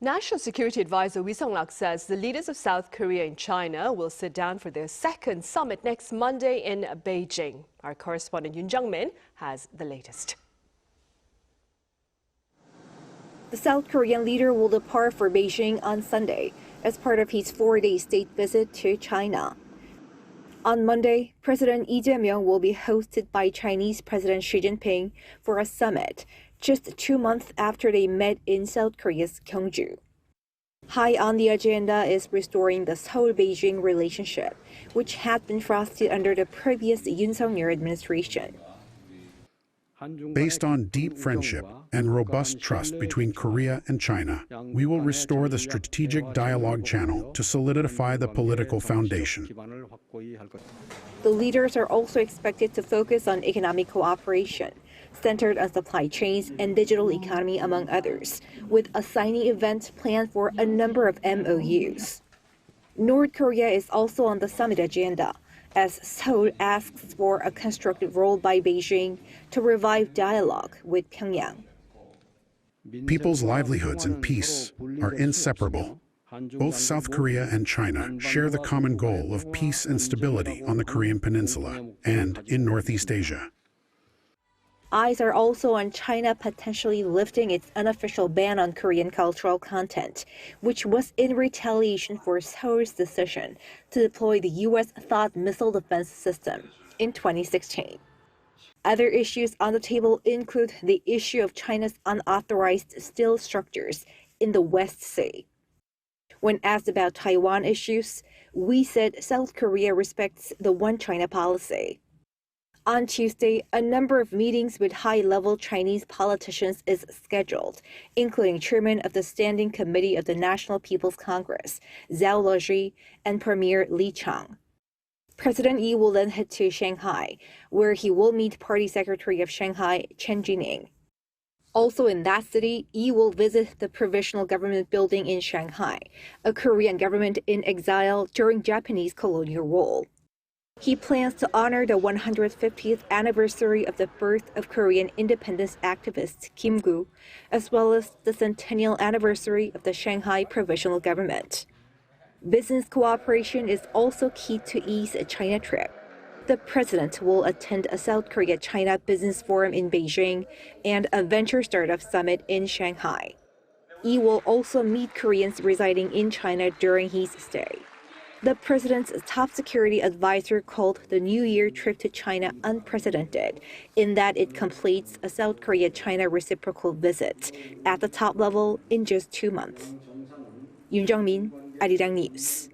National Security Adviser Wi Sung-lac says the leaders of South Korea and China will sit down for their second summit next Monday in Beijing. Our correspondent Jung-min has the latest. The South Korean leader will depart for Beijing on Sunday as part of his 4-day state visit to China. On Monday, President Lee Jae Myung will be hosted by Chinese President Xi Jinping for a summit, just 2 months after they met in South Korea's Gyeongju. High on the agenda is restoring the Seoul-Beijing relationship, which had been frosty under the previous Yoon Suk Yeol administration. Based on deep friendship and robust trust between Korea and China, we will restore the strategic dialogue channel to solidify the political foundation. The leaders are also expected to focus on economic cooperation, centered on supply chains and digital economy, among others, with a signing event planned for a number of MOUs. North Korea is also on the summit agenda, as Seoul asks for a constructive role by Beijing to revive dialogue with Pyongyang. People's livelihoods and peace are inseparable. Both South Korea and China share the common goal of peace and stability on the Korean Peninsula and in Northeast Asia. Eyes are also on China potentially lifting its unofficial ban on Korean cultural content, which was in retaliation for Seoul's decision to deploy the U.S. THAAD missile defense system in 2016. Other issues on the table include the issue of China's unauthorized steel structures in the West Sea. When asked about Taiwan issues, we said South Korea respects the One China policy. On Tuesday, a number of meetings with high-level Chinese politicians is scheduled, including Chairman of the Standing Committee of the National People's Congress, Zhao Leji, and Premier Li Chang. President Yi will then head to Shanghai, where he will meet Party Secretary of Shanghai, Chen Jining. Also in that city, Yi will visit the Provisional Government Building in Shanghai, a Korean government in exile during Japanese colonial rule. He plans to honor the 150th anniversary of the birth of Korean independence activist Kim Gu, as well as the centennial anniversary of the Shanghai Provisional Government. Business cooperation is also key to Yi's China trip. The president will attend a South Korea-China business forum in Beijing and a venture startup summit in Shanghai. Yi will also meet Koreans residing in China during his stay. The president's top security advisor called the New Year trip to China unprecedented, in that it completes a South Korea-China reciprocal visit at the top level in just 2 months. Jung-min, Arirang News.